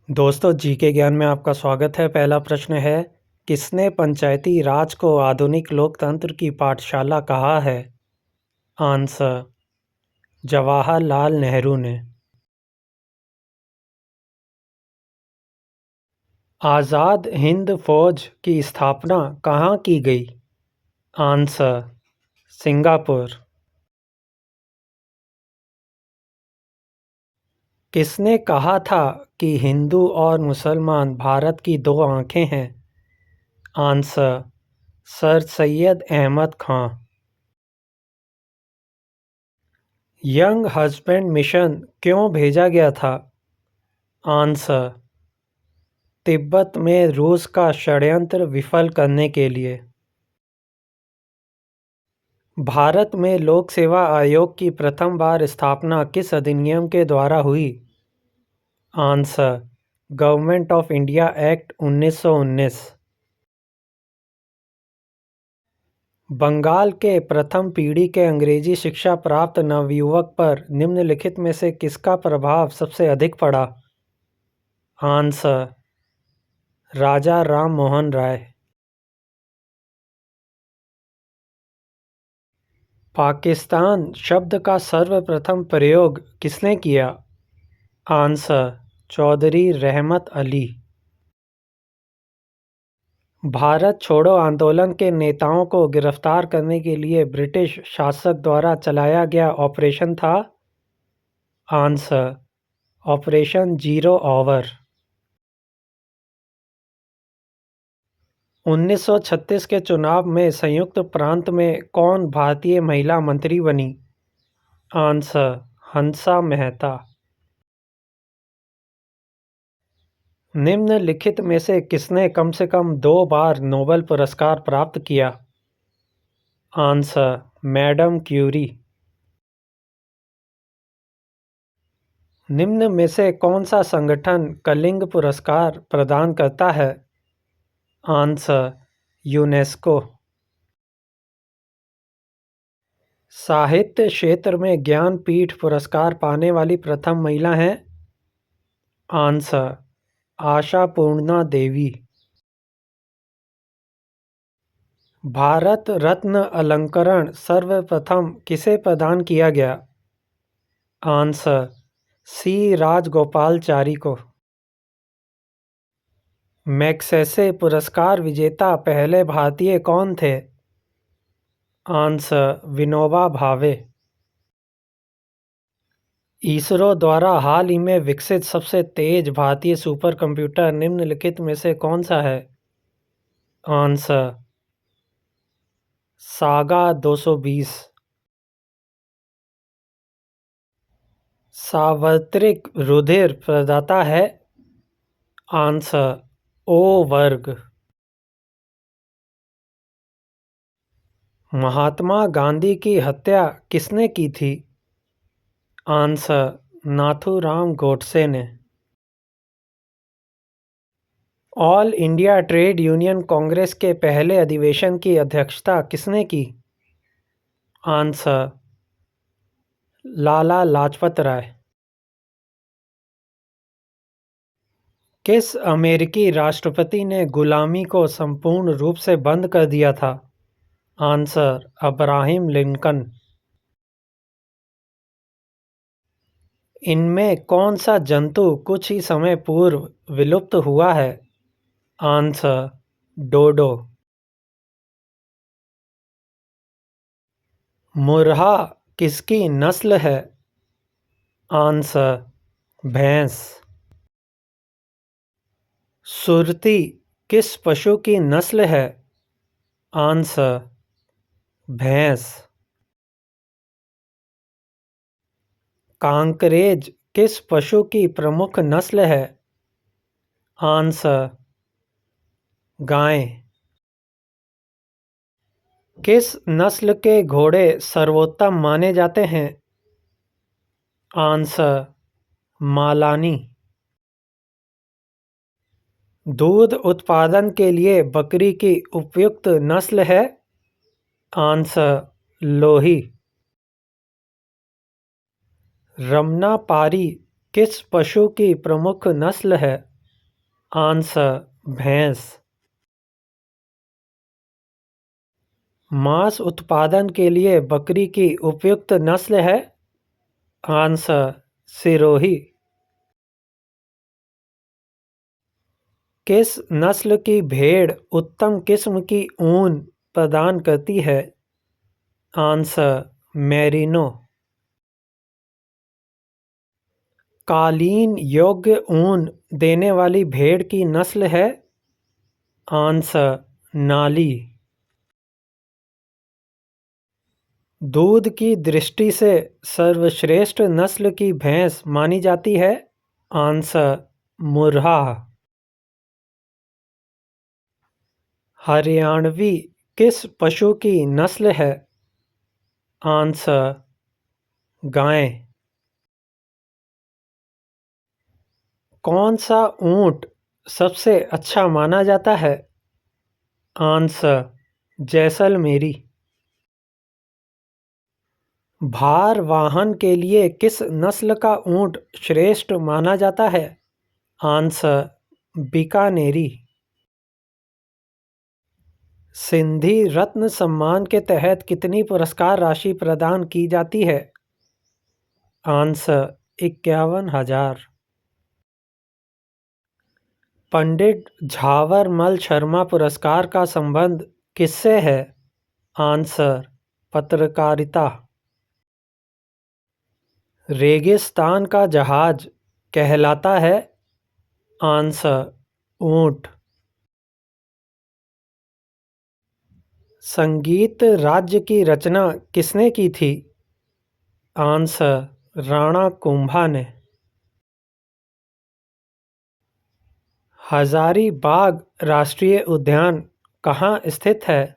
दोस्तों जीके ज्ञान में आपका स्वागत है। पहला प्रश्न है, किसने पंचायती राज को आधुनिक लोकतंत्र की पाठशाला कहा है? आंसर, जवाहरलाल नेहरू ने। आज़ाद हिंद फौज की स्थापना कहाँ की गई? Answer, Singapore. किसने कहा था कि हिंदू और मुसलमान भारत की दो आंखें हैं? आंसर, सर सैयद अहमद खां। यंग हस्बैंड मिशन क्यों भेजा गया था? आंसर, तिब्बत में रूस का षड्यंत्र विफल करने के लिए। भारत में लोक सेवा आयोग की प्रथम बार स्थापना किस अधिनियम के द्वारा हुई? Answer, government of India act 1919। Bengal के प्रथम पीढ़ी के अंग्रेजी शिक्षा प्राप्त नवयुवक पर निम्नलिखित में से किसका प्रभाव सबसे अधिक पड़ा? आंसर, राजा राम मोहन राय। पाकिस्तान शब्द का सर्वप्रथम प्रयोग किसने किया? आंसर, चौधरी रहमत अली। भारत छोड़ो आंदोलन के नेताओं को गिरफ्तार करने के लिए ब्रिटिश शासक द्वारा चलाया गया ऑपरेशन था? Answer, operation zero hour. 1936 के चुनाव में संयुक्त प्रांत में कौन भारतीय महिला मंत्री बनी? आंसर, हंसा मेहता। निम्नलिखित में से किसने कम से कम 2 बार नोबेल पुरस्कार प्राप्त किया? Answer, madam Curie. निम्न में से कौन सा संगठन कलिंग पुरस्कार प्रदान करता है? Answer, UNESCO. साहित्य क्षेत्र में ज्ञानपीठ पुरस्कार पाने वाली प्रथम महिला हैं? आंसर, आशापूर्णा देवी। भारत रत्न अलंकरण सर्वप्रथम किसे प्रदान किया गया? आंसर, सी राजगोपालचारी को। मैग्सेसे पुरस्कार विजेता पहले भारतीय कौन थे? आंसर, विनोबा भावे। इसरो द्वारा हाल ही में विकसित सबसे तेज भारतीय सुपर कंप्यूटर निम्नलिखित में से कौन सा है? Answer, saga 220। सार्वत्रिक रुधिर प्रदाता है? आंसर, ओ वर्ग। महात्मा गांधी की हत्या किसने की थी? आंसर, नाथूराम गोडसे ने। All India trade union Congress के पहले अधिवेशन की अध्यक्षता किसने की? आंसर, लाला लाजपत राय। किस अमेरिकी राष्ट्रपति ने गुलामी को संपूर्ण रूप से बंद कर दिया था? Answer, Abraham Lincoln. इनमें कौन सा जंतु कुछ ही समय पूर्व विलुप्त हुआ है? आंसर, डोडो। मुर्हा किसकी नस्ल है? आंसर, भैंस। सुरती किस पशु की नस्ल है? आंसर, भैंस। कांकरेज किस पशु की प्रमुख नस्ल है? आंसर, गाय। किस नस्ल के घोड़े सर्वोत्तम माने जाते हैं? आंसर, मालानी। दूध उत्पादन के लिए बकरी की उपयुक्त नस्ल है? आंसर, लोही। रमना पारी किस पशु की प्रमुख नस्ल है? आंसर भैंस। मांस उत्पादन के लिए बकरी की उपयुक्त नस्ल है। आंसर सिरोही। किस नस्ल की भेड़ उत्तम किस्म की ऊन प्रदान करती है। Answer merino. कालीन योग्य ऊन देने वाली भेड़ की नस्ल है। आंसर नाली। दूध की दृष्टि से सर्वश्रेष्ठ नस्ल की भैंस मानी जाती है। आंसर मुर्हा। हरियाणवी किस पशु की नस्ल है। आंसर गाय। कौन सा ऊंट सबसे अच्छा माना जाता है। आंसर जैसलमेरी। भार वाहन के लिए किस नस्ल का ऊंट श्रेष्ठ माना जाता है। आंसर बीकानेरी। सिंधी रत्न सम्मान के तहत कितनी पुरस्कार राशि प्रदान की जाती है। आंसर 51,000। पंडित झावरमल शर्मा पुरस्कार का संबंध किससे है। आंसर पत्रकारिता। रेगिस्तान का जहाज कहलाता है। आंसर ऊंट। संगीत राज्य की रचना किसने की थी। आंसर राणा कुंभा ने। हजारीबाग राष्ट्रीय उद्यान कहाँ स्थित है।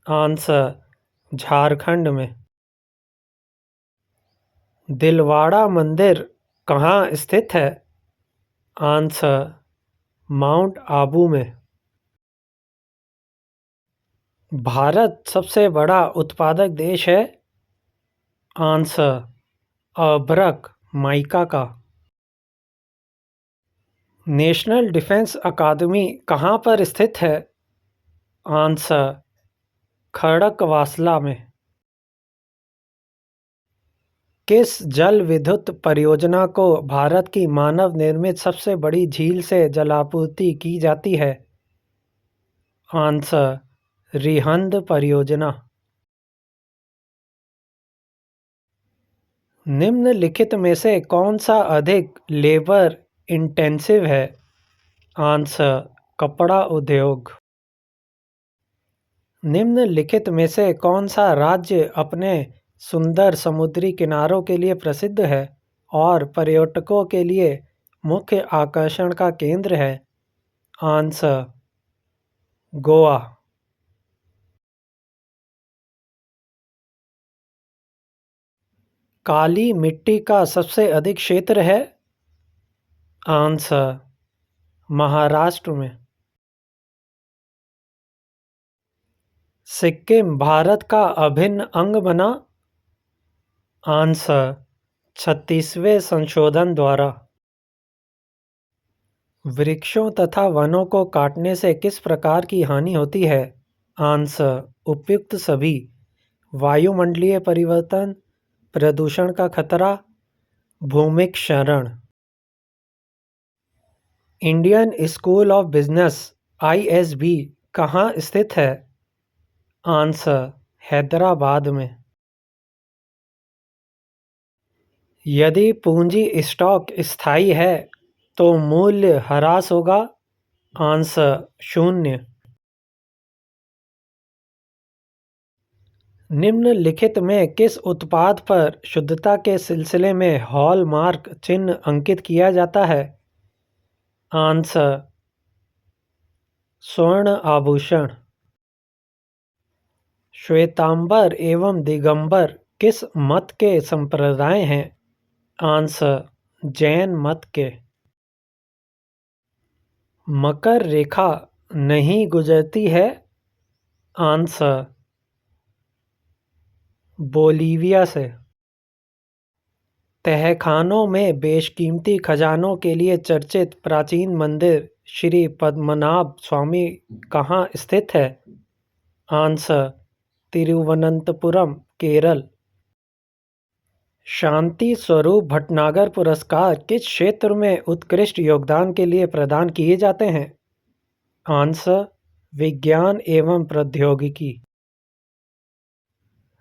आंसर झारखंड में। दिलवाड़ा मंदिर कहाँ स्थित है। आंसर माउंट आबू में। भारत सबसे बड़ा उत्पादक देश है। आंसर अभ्रक माइका का। नेशनल डिफेंस अकादमी कहाँ पर स्थित है। आंसर खड़कवासला में। किस जल विद्युत परियोजना को भारत की मानव निर्मित सबसे बड़ी झील से जलापूर्ति की जाती है। आंसर रिहंद परियोजना। निम्नलिखित में से कौन सा अधिक लेबर इंटेंसिव है। आंसर कपड़ा उद्योग। निम्नलिखित में से कौन सा राज्य अपने सुंदर समुद्री किनारों के लिए प्रसिद्ध है और पर्यटकों के लिए मुख्य आकर्षण का केंद्र है। आंसर गोवा। काली मिट्टी का सबसे अधिक क्षेत्र है। आंसर महाराष्ट्र में। सिक्किम भारत का अभिन्न अंग बना। आंसर 36वें संशोधन द्वारा। वृक्षों तथा वनों को काटने से किस प्रकार की हानि होती है। आंसर उपयुक्त सभी। वायुमंडलीय परिवर्तन, प्रदूषण का खतरा, भूमिक क्षरण। Indian school of business ISB कहाँ स्थित है। आंसर हैदराबाद में। यदि पूंजी स्टॉक स्थायी है तो मूल्य ह्रास होगा। आंसर 0। निम्नलिखित में किस उत्पाद पर शुद्धता के सिलसिले में हॉलमार्क चिन्ह अंकित किया जाता है। आंसर स्वर्ण आभूषण। श्वेतांबर एवं दिगंबर किस मत के संप्रदाय हैं। आंसर जैन मत के। मकर रेखा नहीं गुजरती है। आंसर बोलीविया से। तहखानों में बेशकीमती खजानों के लिए चर्चित प्राचीन मंदिर श्री पद्मनाभ स्वामी कहाँ स्थित है? आंसर: तिरुवनंतपुरम, केरल। शांति स्वरूप भटनागर पुरस्कार किस क्षेत्र में उत्कृष्ट योगदान के लिए प्रदान किए जाते हैं? आंसर: विज्ञान एवं प्रौद्योगिकी।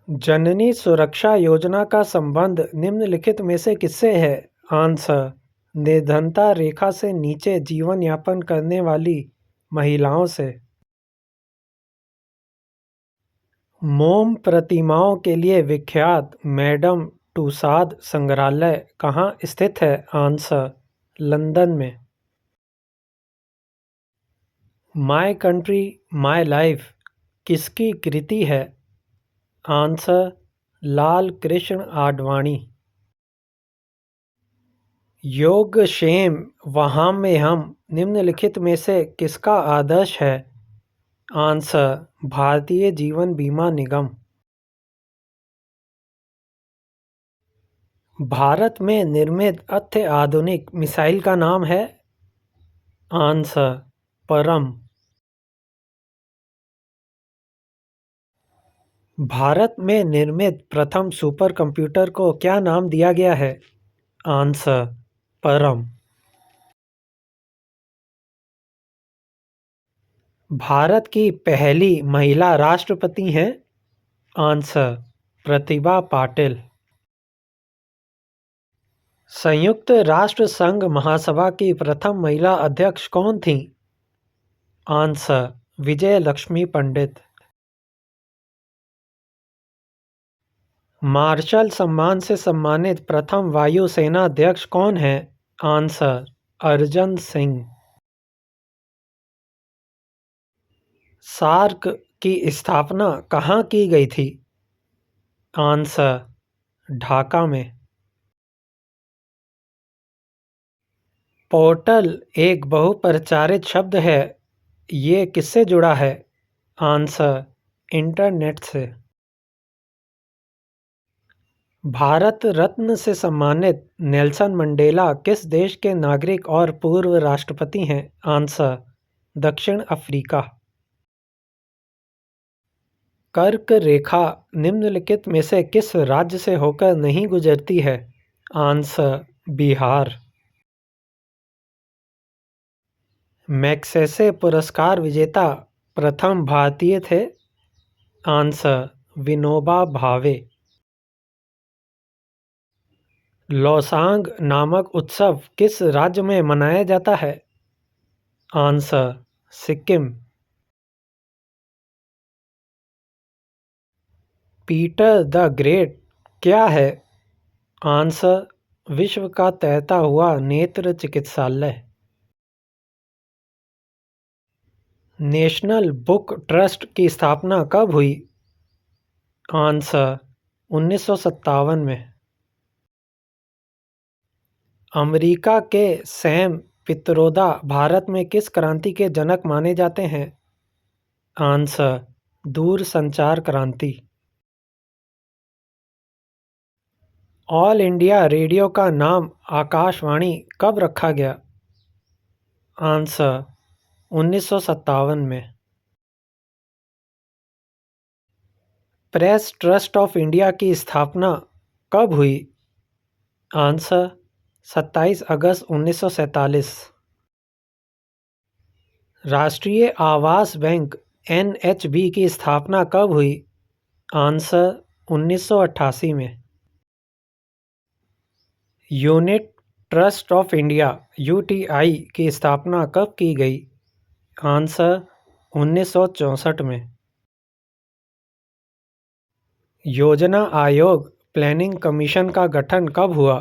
जननी सुरक्षा योजना का संबंध निम्नलिखित में से किससे है? आंसर: निर्धनता रेखा से नीचे जीवन यापन करने वाली महिलाओं से। मोम प्रतिमाओं के लिए विख्यात मैडम टूसाद संग्रहालय कहाँ स्थित है? आंसर: लंदन में। माय कंट्री माय लाइफ किसकी कृति है? आंसर: लाल कृष्ण आडवाणी। योगक्षेम वहाँ में हम निम्नलिखित में से किसका आदर्श है? आंसर: भारतीय जीवन बीमा निगम। भारत में निर्मित अत्याधुनिक मिसाइल का नाम है? आंसर: परम। भारत में निर्मित प्रथम सुपर कंप्यूटर को क्या नाम दिया गया है? आंसर: परम। भारत की पहली महिला राष्ट्रपति हैं? आंसर: प्रतिभा पाटिल। संयुक्त राष्ट्र संघ महासभा की प्रथम महिला अध्यक्ष कौन थीं? आंसर: विजय लक्ष्मी पंडित। मार्शल सम्मान से सम्मानित प्रथम वायुसेना अध्यक्ष कौन हैं? आंसर: अर्जन सिंह। सार्क की स्थापना कहाँ की गई थी? आंसर: ढाका में। पोर्टल एक बहुप्रचारित शब्द है, ये किससे जुड़ा है? आंसर: इंटरनेट से। भारत रत्न से सम्मानित नेल्सन मंडेला किस देश के नागरिक और पूर्व राष्ट्रपति हैं? आंसर: दक्षिण अफ्रीका। कर्क रेखा निम्नलिखित में से किस राज्य से होकर नहीं गुजरती है? आंसर: बिहार। मैग्सेसे पुरस्कार विजेता प्रथम भारतीय थे? आंसर: विनोबा भावे। लौसांग नामक उत्सव किस राज्य में मनाया जाता है? Answer: Sikkim. Peter the great क्या है? आंसर: विश्व का तैरता हुआ नेत्र चिकित्सालय। नेशनल बुक ट्रस्ट की स्थापना कब हुई? आंसर: 1957 में। अमेरिका के सैम पित्रोदा भारत में किस क्रांति के जनक माने जाते हैं? आंसर: दूरसंचार क्रांति। ऑल इंडिया रेडियो का नाम आकाशवाणी कब रखा गया? आंसर: 1957 में। प्रेस ट्रस्ट ऑफ इंडिया की स्थापना कब हुई? आंसर: 27 अगस्त 1947। राष्ट्रीय आवास बैंक (NHB) की स्थापना कब हुई? आंसर: 1988 में। Unit trust of India (UTI) की स्थापना कब की गई? आंसर: 1964 में। योजना आयोग प्लानिंग कमीशन का गठन कब हुआ?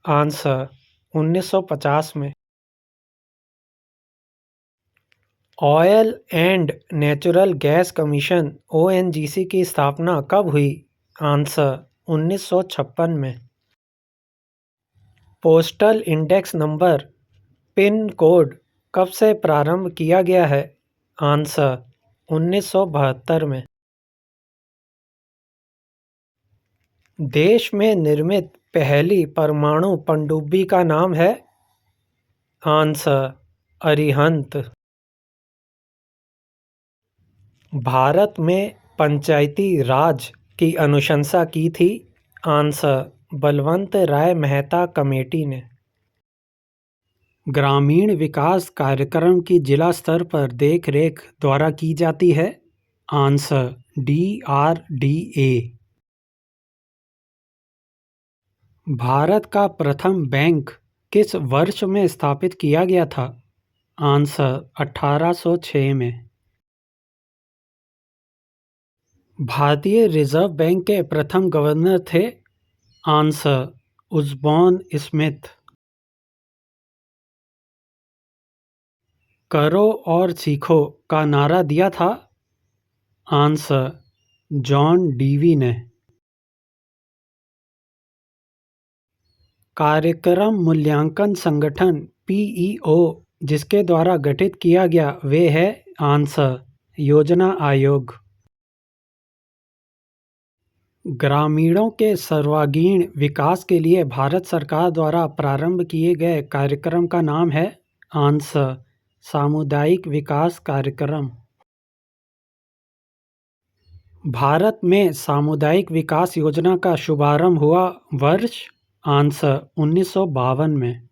आंसर: 1950 में। Oil and natural gas commission (ONGC) की स्थापना कब हुई? आंसर: 1956 में। Postal index number pin code कब से प्रारंभ किया गया है? आंसर: 1972 में। देश में निर्मित पहली परमाणु पनडुब्बी का नाम है? आंसर अरिहंत। भारत में पंचायती राज की अनुशंसा की थी? आंसर बलवंत राय मेहता कमेटी ने। ग्रामीण विकास कार्यक्रम की जिला स्तर पर देख रेख द्वारा की जाती है? Answer DRDA। भारत का प्रथम बैंक किस वर्ष में स्थापित किया गया था? आंसर 1806 में। भारतीय रिजर्व बैंक के प्रथम गवर्नर थे? Answer Osborne Smith. करो और सीखो का नारा दिया था? आंसर जॉन डीवी ने। कार्यक्रम मूल्यांकन संगठन PEO जिसके द्वारा गठित किया गया वे है? आंसर योजना आयोग। ग्रामीणों के सर्वांगीण विकास के लिए भारत सरकार द्वारा प्रारंभ किए गए कार्यक्रम का नाम है? आंसर सामुदायिक विकास कार्यक्रम। भारत में सामुदायिक विकास योजना का शुभारंभ हुआ वर्ष? आंसर 1952 में।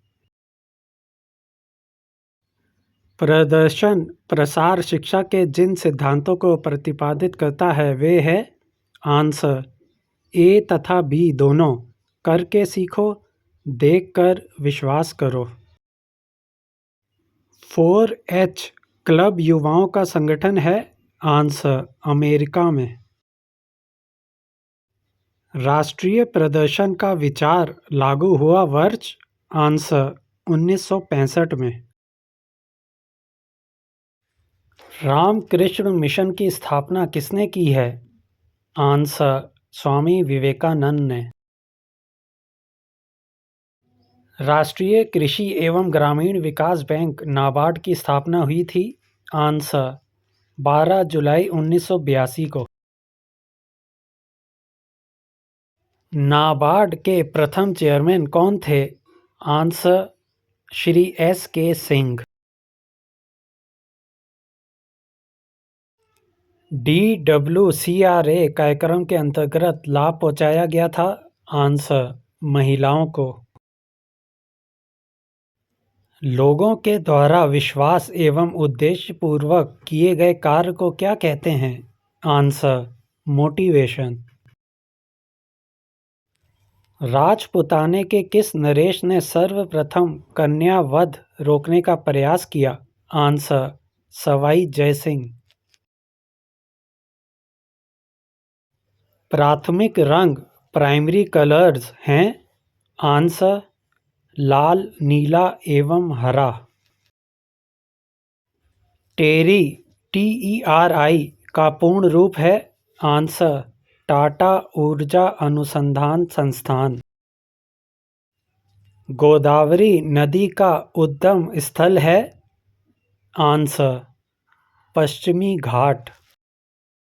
प्रदर्शन प्रसार शिक्षा के जिन सिद्धांतों को प्रतिपादित करता है वे है? आंसर A तथा B दोनों। करके सीखो, देखकर विश्वास करो। 4H क्लब युवाओं का संगठन है? आंसर अमेरिका में। राष्ट्रीय प्रदर्शन का विचार लागू हुआ वर्ष? आंसर 1965 में। रामकृष्ण मिशन की स्थापना किसने की है? आंसर स्वामी विवेकानंद ने। राष्ट्रीय कृषि एवं ग्रामीण विकास बैंक नाबार्ड की स्थापना हुई थी? आंसर 12 जुलाई 1982 को। नाबार्ड के प्रथम चेयरमैन कौन थे? Answer Shri SK Singh. DWCRA कार्यक्रम के अंतर्गत लाभ पहुंचाया गया था? आंसर महिलाओं को। लोगों के द्वारा विश्वास एवं उद्देश्यपूर्वक किए गए कार्य को क्या कहते हैं? Answer motivation. राजपुताने के किस नरेश ने सर्वप्रथम कन्या वध रोकने का प्रयास किया? आंसर सवाई जयसिंह। प्राथमिक रंग प्राइमरी कलर्स हैं? आंसर लाल, नीला एवं हरा। टेरी TERI का पूर्ण रूप है? आंसर टाटा ऊर्जा अनुसंधान संस्थान। गोदावरी नदी का उद्गम स्थल है? आंसर पश्चिमी घाट।